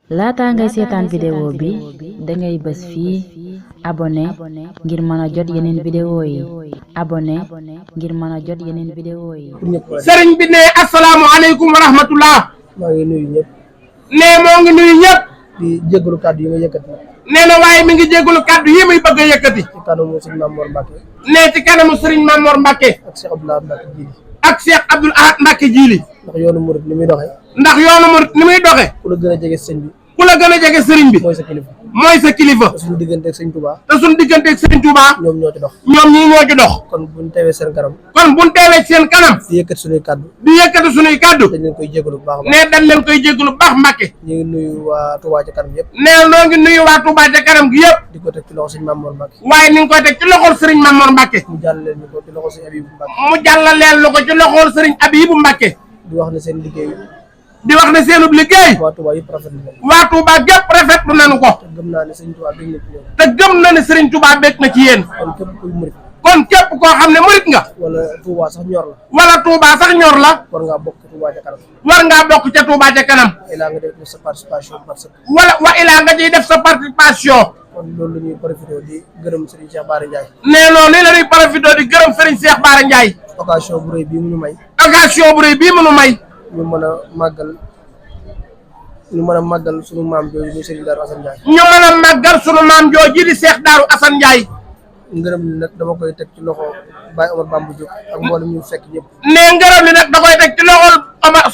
laata ngay seetaan vidéo bi dangay bës fii abonné ngir mën a jot yeneen vidéo yi abonné ngir mën a jot yeneen vidéo yi. sëriñ bi ne asalaamaaleykum wa rahmatullah. maa ngi nuyu ñëpp. ne moo ngi nuyu ñëpp. di jégalu kàddu yi nga yëkkati. nee na waaye mi ngi jégalu kàddu yi muy bëgg a yëkkati. ci kanamu sëriñ Mamor Mbacke. ne ci kanamu sëriñ Mamor Mbacke. ak Cheikh Abdoul Ahad Mbacke Djili. ak Cheikh Abdoul Ahad Mbacke Djili. ndax yoonu murid ni muy doxee. ndax yoonu murid ni muy doxee. ku la gën a jege sëñ bi. ku la gën a jege sëriñ bi. mooy sa kilifa. mooy sa kilifa. te suñu digganteeg sëñ Touba. te suñu digganteeg sëriñ Touba. ñoom ñoo ci dox. ñoom ñii ñoo ci dox. kon buñ teewee seen kanam. kon buñ teewee seen kanam. di yëkkati suñuy kàddu. di yëkkati suñuy kàddu. dañ leen koy jégalu bu baax a baax. ne dañ leen koy jégalu bu baax Mbacke. ñu ngi nuyu waa Touba ca kanam yëpp. ne noo ngi nuyu waa Touba ca kanam gi yëpp. di ko teg ci loxo sëñ Mamor Mbacke. waaye ni nga koy teg ci loxol sëriñ Mamor Mbacke. mu jàllale ñu ko ci loxo sëñ Abibou Mbacke. mu jàllaleel lu ko ci loxol sëriñ Abibou Mbacke. di wax ne seen liggéey. di wax ne seenub liggéey. waa Touba yëpp rafetlu nañ. waa Touba gépp rafetlu nañu ko. te gëm naa ne sëñ Touba bég na ci ñoom. te gëm na ne sëriñ Touba bég na ci yéen. kon képp kuy murid. kon képp koo xam ne murit nga. wala Touba sax ñor la. wala Touba sax ñor la. war ngaa bokk Touba ca kanam. war ngaa bokk ca Touba ca kanam. ilaa nga def sa participation parce que. wa ilaa nga ciy def sa participation. kon loolu la ñuy profité di gërëm Serigne Cheikh Bara Ndiaye. nee noonu la ñuy profité di gërëm Serigne Cheikh Bara Ndiaye. occasion bu rëy bii mu ñu may. occasion bu rëy bii mu ñu may. ñu mën a màggal sunu maam jooju muy Serigne Darou Assane Ndiaye. ñu mën a màggal sunu maam jooju di Cheikh Darou Assane Ndiaye. ngërëm li nag dama koy teg ci loxo Baye Omar Bamba Diop ak mboolem ñu fekk ñëpp. nee ngërëm li nag da koy teg ci loxol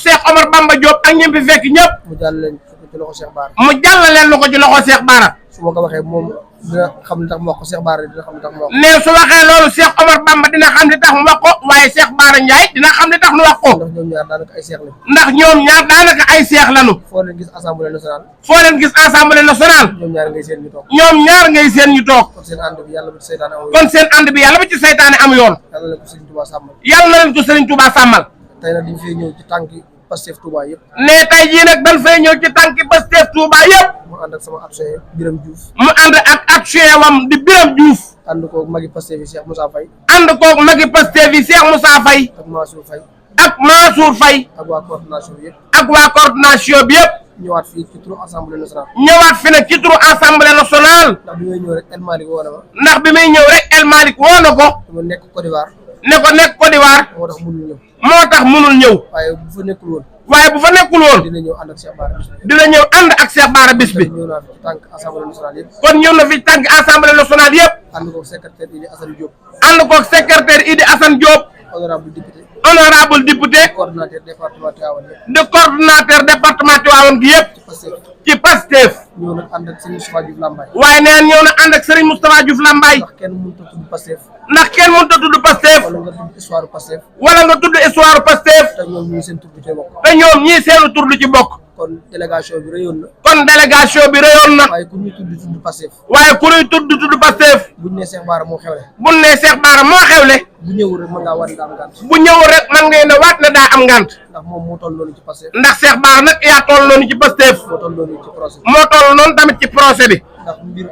Cheikh Omar Bamba Diop ak ñi fi fekk ñëpp. mu jàll leen ci loxo Cheikh Bara. mu jàllaleen lu ko ci loxo Cheikh Bara. su ma ko waxee moom dina xam li tax mu wax ko Cheikh Bara dina xam li tax mu wax ko. nee su waxee loolu Cheikh Omar Bamba dina xam li tax mu wax ko waaye Cheikh Bara Ndiaye dina xam li tax mu wax ko. ndax ñoom ñaar daanaka ay seex lañu. ndax ñoom ñaar daanaka ay seex lañu. foo leen gis assemblée nationale. foo leen gis assemblée nationale. ñoom ñaar ngay seen ñu toog. ñoom ñaar ngay seen ñu toog. kon seen ànd bi yàlla bu ci seytaane am yoon. kon seen ànd bi yàlla ba ci seytaane am yoon. yàlla leen ko Serigne Touba sàmmal. yàlla na leen ko Serigne Touba sàmmal. tey nag dañ fay ñëw ci tànki Pastef Touba yëpp. ne tey jii nag dañ fay ñëw ci tànki Pastef Touba yëpp. mu ànd ak sama adjoint Birame Diouf. mu ànd ak adjoint wam di Birame Diouf. ànd koog magi Pastef yi Cheikh Moussa Faye. ànd koog magi Pastef yi Cheikh Moussa Faye. ak Mansour Faye. ak Mansour Faye. ak waa coordination bi yëpp. ak waa coordination bi yëpp. ñëwaat fii ci turu assemblée nationale. ñëwaat fi nag ci turu assemblée nationale. ndax bi may ñëw rek El Malick woo na ma. ndax bi may ñëw rek El Malick woo na ko. dama nekk Côte d'Ivoire. ne ko nekk Côte d'Ivoire. moo tax mënul ñëw. moo tax mënul ñëw. waaye bu fa nekkul woon. waaye bu fa nekkul woon. dina ñëw ànd ak Cheikh Bara bis bi. dina ñëw ànd ak Cheikh Bara bis bi. ñëw naa fi ci tànk assemblée nationale yëpp. kon ñëw na fi tànk assemblée nationale yëpp. ànd koog secrétaire Idi Assane Diop. ànd koog secrétaire Idi Assane Diop. honorable député. honorable député. coordinateur département Tivaouane yëpp. de coordonnateur département Tivaouane gi yëpp. ci Pastef. ci Pastef. ñëw nag ànd ak Serigne Moustapha Diouf Lambaye. waaye nee ñëw na ànd ak Serigne Moustapha Diouf Lambaye. ndax kenn mënut a tudd Pastef. ndax kenn mënut a tudd Pastef. wala nga tudd histoire Pastef. wala nga tudd histoire Pastef. te ñoom ñii seen tur bi cee bokk. te ñoom ñii seenu tur lu ci bokk. kon délégation bi rëyoon na. kon délégation bi rëyoon na. waaye ku ñuy tudd Pastef. waaye ku ñuy tudd Pastef. buñ nee Cheikh Bara moo xewle. buñ nee Cheikh Bara moo xewle. bu ñëwul rek mën ngaa war daa am ngànt. bu ñëwul rek man ngay ne waat na daa am ngànt. ndax moom moo toll noonu ci Pastef. ndax Cheikh Bara nag yaa toll noonu ci Pastef. moo toll noonu ci procès. moo toll noonu tamit ci procès bi. ndax mbir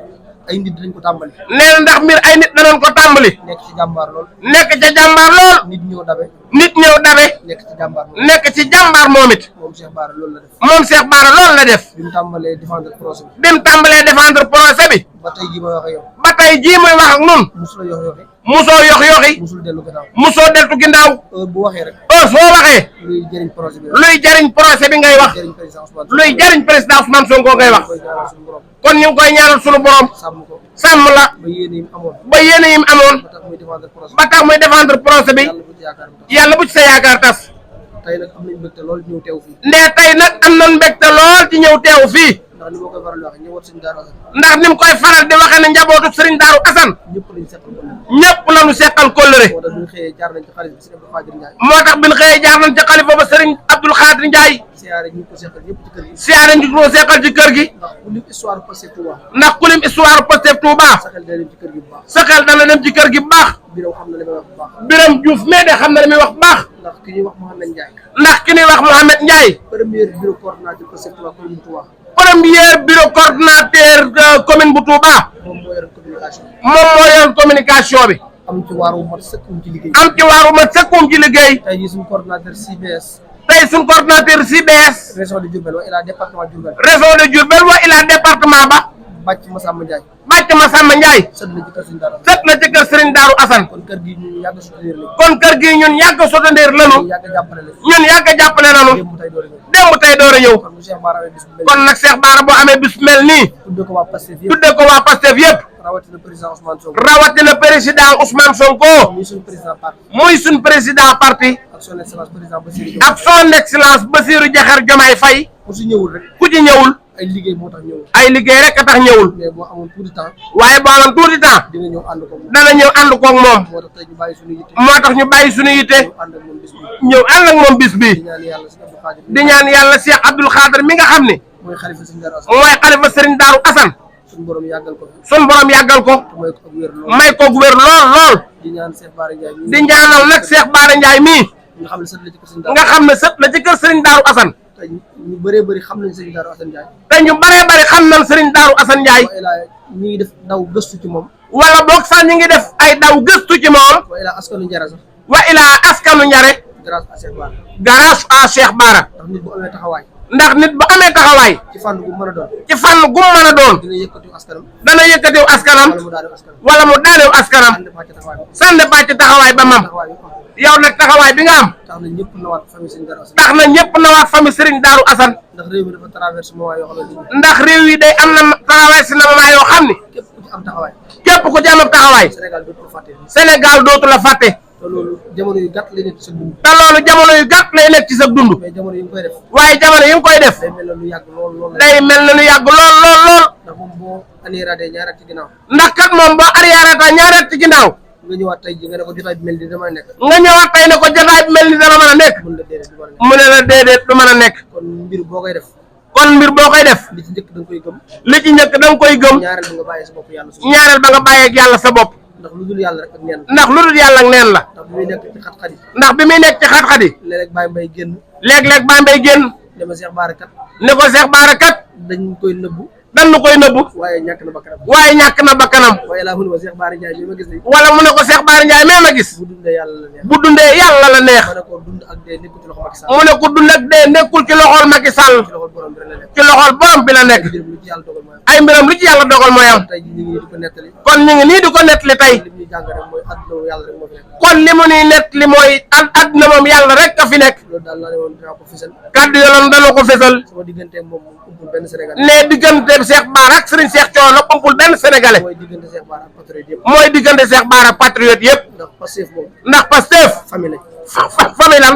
ay nit dañ ko tàmbali. nee na ndax mbir ay nit danoon ko tàmbali. nekk ci jàmbaar lool. nekk ca jàmbaar lool. nit ñëw dabe. nit ñëw dabe. nekk ci jàmbaar lool. nekk ci jàmbaar moom it. moom Cheikh Bara loolu la def. moom Cheikh Bara loolu la def. bi mu tàmbalee défendre procès bi. bi mu tàmbalee défendre procès bi. ba tey jii may wax ak yow. ba tey jii muy wax ak nun musul a yox yoxi. musoo yox-yoxi. musul dellu gannaaw. musoo deltu ginnaaw. bu waxee rek. soo waxee. luy jëriñ projet bi. luy jariñ procès bi ngay wax. jëriñ président Ousmane. luy jariñ président Ousmane Sonko ngay wax. koy ñaanal suñu borom. kon ñu ngi koy ñaanal sunu borom. sàmm ko. sàmm la. ba yéene yi mu amoon. ba yéene yi mu amoon. ba tax muy défendre projet ba tax muy défendre procès bi. yàlla bu ci yaakaar bi. yàlla bu ci sa yaakaar tas. tey nag am nañ mbégte lool ñëw teew fii. ne tey nag am nañ mbégte lool ci ñëw teew fii. ndax ni ma koy faral di wax ñëwaat suñu Darou Assane. ndax ni mu koy faral di waxee ne njabootu Serigne Darou Assane. ñëpp lañ seqal ko. ñëpp lañu seqal kóllëre. moo tax bu ñu xëyee jaar nañ ci xarit bi Serigne Abdou Khadir Ndiaye. moo tax bi ñu xëyee jaar nañ ca xalifa ba Serigne Abdoul Khadir Ndiaye. siyaare ñu ko seqal ñëpp ci kër gi. siyaare ñu ko seqal ci kër gi. ndax ku lim histoire Pastef Touba. ndax ku lim histoire Pastef Touba. sa xel day dem ci kër gi bu baax. sa xel dana dem ci kër gi bu baax. Birame xam na li may wax bu baax. Birame Diouf mais de xam na li muy wax bu baax. ndax ki ñuy wax Mouhamed Ndiaye. ndax ki ñuy wax Mouhamed Ndiaye. premier bureau coordinateur Pastef Touba commune Touba. premier bureau coordinateur commune bu Touba. moom moo yor communication. moom moo yor communication bi. am ci waar wu mat sëkkum ci liggéey. am ci waaru ma sëkkum ci liggéey. tey jii suñu coordinateur CBS. tey suñ coordinateur si bees région de Diourbel wa ila département Diourbel région de Diourbel wa ila département ba bàcc Massamba Ndiaye bàcc Massamba Ndiaye sët la ci kër Serigne Darou sët la ci kër Serigne Darou Assane kon kër gi ñun yàgg soutenir lañu kon kër gi ñun yàgg soutenir lañu yàgg jàppale lañu ñun yàgg jàppale lañu démb tey door a ñëw démb tey door a ñëw kon bu Cheikh Bara amee bis bu mel kon nag Cheikh Bara boo amee bis mel nii tudde ko waa Pastef yëpp tudde ko waa Pastef yëpp rawatina président Ousmane Sonko rawatina président Ousmane Sonko muy suñu président parti muy suñ président parti ak son excellence président Bassirou Diomaye ak son excellence Bassirou Diakhar Diomaye Faye ku si ñëwul rek ku ci ñëwul ay liggéey moo tax ñëwul ay liggéey rek a tax ñëwul mais boo amoon tuuti temps waaye boo amoon tuuti temps dina ñëw ànd ko moom dana ñëw ànd koog moom moo tax tey ñu bàyyi suñu yitte moo tax ñu bàyyi suñu yitte ñu ànd ak moom bis bi ñëw ànd ak moom bis bi di ñaan yàlla si Abdou Khadir di ñaan yàlla Cheikh Abdoul Khadir mi nga xam ne mooy xalifa Serigne Darou Assane mooy xalifa Serigne Darou Assane suñu borom yàggal ko sun borom yàggal ko te mooy ko ak wér lool may ko wér lool lool di ñaan Cheikh Bara Ndiaye di ñaanal nag Cheikh Bara Ndiaye mii nga xam ne sët la ci kër Serigne Darou nga xam ne sët la ci kër Serigne Darou Assane te ñu bëree bëri xam nañ Serigne Darou Assane Ndiaye te ñu baree bari xam nañ Serigne Darou Assane Ndiaye wa ilaa ñu ngi def daw gëstu ci moom wala boog sax ñu ngi def ay daw gëstu ci moom wa ilaa askanu njara sax wa ilaa askanu njare grâce à Cheikh Bara grâce à Cheikh Bara ndax nit bu amee taxawaay ndax nit bu amee taxawaay ci fànn bu mën a doon ci fànn gu mu mën a doon dina yëkkati askanam dana yëkkatew askanam wala mu daal askanam wala mu daanew askanam ànd faa ci taxawaay bi sànni bàcc taxawaay ba mam taxawaay bi am yow nag taxawaay bi nga am tax na ñëpp nawaat famille Serigne Darou Assane tax na ñëpp nawaat famille Serigne Darou Assane ndax réew mi dafa traversé moment yoo xam ne ndax réew yi day am na traversé na moment yoo xam ni képp ku ci am taxawaay képp ku ci am ab taxawaay Sénégal dootu ko fàtte Sénégal dootu la fàtte te loolu jamono yu gàtt lay nekk ci sa dund te loolu jamono yu gàtt lay nekk ci sa dund mais jamono yi nga koy def waaye jamono yi nga koy def day mel ne lu yàgg lool lool day mel na lu yàgg lool lool lool ndax moom boo aniradee ñaari at ci ginnaaw ndax kat moom boo arrière ñaareet ci ginnaaw nga ñëwaat tey ji nga ne ko jotaay bi mel ni dama nekk nga ñëwaat tey ne ko jotaay bi mel ni dana mën a nekk mën la déedéet du mën a nekk mu ne la déedéet du mën a nekk kon mbir boo koy def kon mbir boo koy def li ci njëkk da nga koy gëm li ci njëkk da nga koy gëm ñaareel bi nga bàyyi sa bopp yàlla su ñaareel ba nga bàyyeeg yàlla sa bopp ndax lu dul yàlla rek ak neen ndax lu dul yàlla ak neen la ndax bu muy nekk ci xat-xat yi ndax bi muy nekk ci xat-xat yi léeg-léeg bàyyi mbay génn léeg-léeg baa mbay génn dama Cheikh Bara kat ne ko Cheikh Bara kat dañ koy nëbbu dan nu koy nëbbu waaye ñàkk na bakkanam waaye ñàkk na bakkanam waaye laa mun ma Cheikh Bara Ndiaye bi ma gis ni wala mu ne ko Cheikh Bara Ndiaye mee ma gis bu dundee yàlla la neex bu dundee yàlla la neex ma ne ko dund ak dee nekkul ci loxo Macky Sall mu ne ko dund ak dee nekkul ci loxol Macky Sall ci loxo borom bi rek la nekk ci loxol borom bi la nekk mbir lu ci yàlla dogal mooy ay mbiram lu ci yàlla dogal mooy am tey ji ñu ngi di ko nettali kon ñu ngi nii di ko nettali tey li ñuy jàng rek mooy àdduna yàlla rek moo fi nekk kon li mu nii nettali mooy àdduna moom yàlla rek ka fi nekk loolu daal laa ne woon dinaa ko fisal kàddu yoloon dana ko fesal sama diggante moom umpul benn Sénégal ne diggante Cheikh Bara ak Serigne Cheikh Thioro pompul benn sénégalais mooy diggante Cheikh Bara ak patriote yëpp mooy diggante Cheikh Bara patriote yëpp ndax Pastef moom ndax Pastef famille lañ famille lan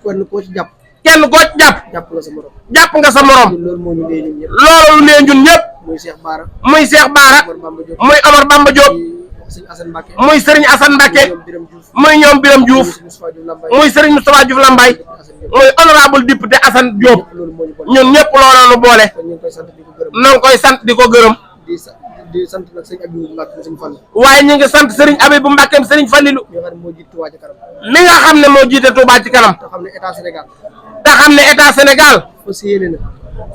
kon koo ci jàpp kenn koo ci jàpp jàpp nga sa morom jàpp nga sa morom ñun loolu moo ñu dee ñun ñëpp loolu lee ñun ñëpp muy Cheikh Bara muy Cheikh Bara Omar Bamba Diop muy Omar Bamba Diop muy Serigne Assane Mbacké muy Serigne Assane Mbacké ñoom Birame Diouf muy ñoom Birame Diouf muy Moustapha Diouf Lambaye muy Serigne Moustapha Diouf Lambaye Assane Diop muy honorable député Assane Diop loolu moo ñu bon ñun ñëpp looloo nu boole kon ñu ngi koy sant di ko gërëm na nga koy sant di ko gërëm di sant nag sëñ Abibou Mbacke mu sëñ Fall waaye ñu ngi sant Serigne Abibou Mbacke Serigne Fallilou mi nga xam ne moo jiitu Touba Ca Kanam mi nga xam ne moo jiite Touba ci kanam te xam ne état Sénégal te xam ne état Sénégal fas yéene na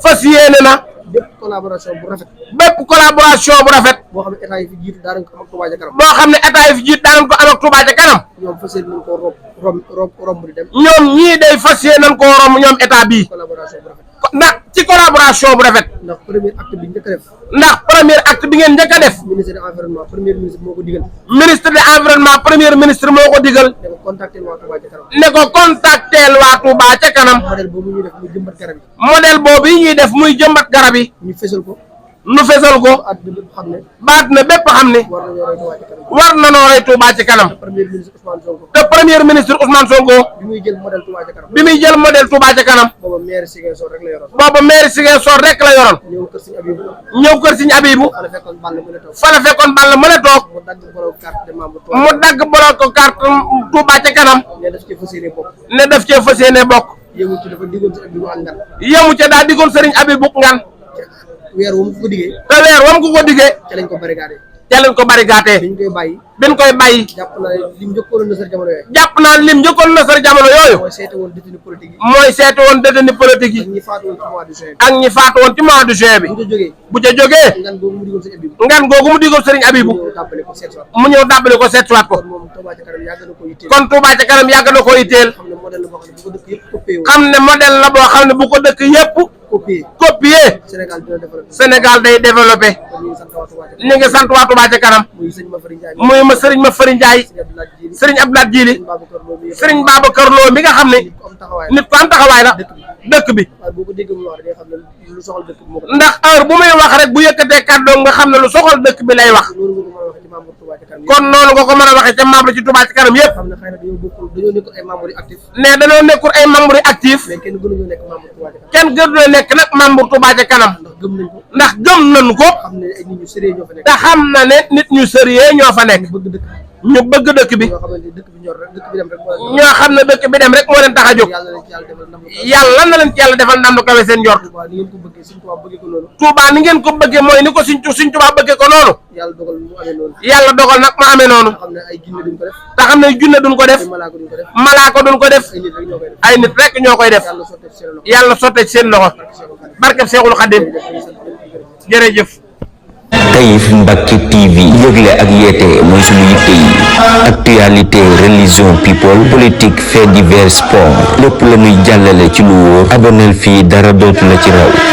fas yéene na bépp collaboration bu rafet bépp collaboration bu rafet boo xam ne état yi fi jiitu daanañ ko am ak Touba Ca Kanam boo xam ne état yi fi jiit daanañ ko am ak Touba ca kanam ñoom fas yéene nañ koo romb di dem ñoom ñii day fas yéene koo romb ñoom état bii collaboration bu rafet ndax ci collaboration bu rafet ndax premier acte bi njëkk a def ndax premier acte bi ngeen njëkk a def ministre de l'environnement premier ministre moo ko digal ministre de l'environnement premier ministre moo ko digal ne ko contacté waa Touba Ca Kanam ne ko contacteel waa Touba ca kanam modèle boobu ñuy def muy jëmbat garab yi modèle boobu yi ñuy def muy jëmbat garab yi ñu fésal ko nu fesal ko àdduna bépp xam ne baat na bépp xam ne war nañoo roy Touba Ca Kanam war na noo roy Touba ci kanam premier ministre Ousmane Sonko te premier ministre Ousmane Sonko bi muy jël modèle Touba Ca Kanam bi muy jël modèle Touba ca kanam booba maire Ziguinchor rek la yoroon booba maire Ziguinchor rek la yoroon ñëw kër Serigne Abibou ñëw kër Serigne Abibou ala fekkoon bàll mu ne toog fa la fekkoon Balla mën a toog mu dagg borom carte de membre mu dagg boloo ko carte Touba ca kanam ne daf ci fas yéene bokk ne daf cee fas yéene bokk yëngu ci dafa diggoon si Abibou ak ngan yemu ca daa diggoon Serigne Abibou ngan weer wu mu ko diggee te weer wam ko diggee ca lañ ko barricadé ca leen ko barigaatee biñ koy bàyyi biñ koy bàyyi jàpp na lim njëkkoon na sër jamono yooyu jàpp naa lim njëkkoon na sar jamono yooyu mooy seete woon détenu politique yi mooy seetu woon détenu politique ak yi ñi faatu woon ci mois de juin ak ñi faatu woon ci mois de juin bi bu ñu jógee bu ca jógee ngan boobu mu diggoon si Abibou ngan googu mu diggoon Serigne Abibou ñëw tàbbale ko seet soit mu ñëw dàbbali ko seetsuwaat ko kon moom Touba Ca Kanam yàgg na ko yitteel kon Touba ca kanam yàgg na ko itteel xam ne modèle la boo xam ne bu ko dëkk yëpp xam ne modèle la boo xam ne bu ko dëkk yépp copier Sénégal day développé ñu ngi sant waa Touba ca kanam muy ma sëriñ ma Fari Ndiaye sëriñ Abdoulaye Djili sëriñ Babacar Lo mi nga xam ne nit ko am taxawaay la dëkk bi ndax heure bu muy wax rek bu yëkkatee kàddoom nga xam ne lu soxal dëkk bi lay wax kon noonu nga ko mën a waxee ca membre ci Touba ca kanam yëpp ne dañoo nekkul ay membre yu actif kenn gënu nekk nag membre Touba ca kanam ndax gëm nañu ko te xam na ne nit ñu sérieux ñoo fa nekk ñu bëgg dëkk bi ñoo xam ne dëkk bi dem rek moo leen tax a jóg yàlla na leen ci yàlla defal ndam lu kawe seen njort Touba ni ngeen ko bëggee mooy ni ko suñ Touba bëggee ko noonu yàlla dogal nag ma amee noonu te xam ne junne duñ ko def malaaka duñ ko def ay nit rek ñoo koy def yàlla sottee ci seen loxo barkeb Seexul Xadim jërëjëf. Taïf Mbacke TV yëgle ak yeete mooy suñu yitte yi actualité religion people politique fait divers sport lépp la ñuy jàllale ci lu wóor aboneel fii dara dootu la ci raw.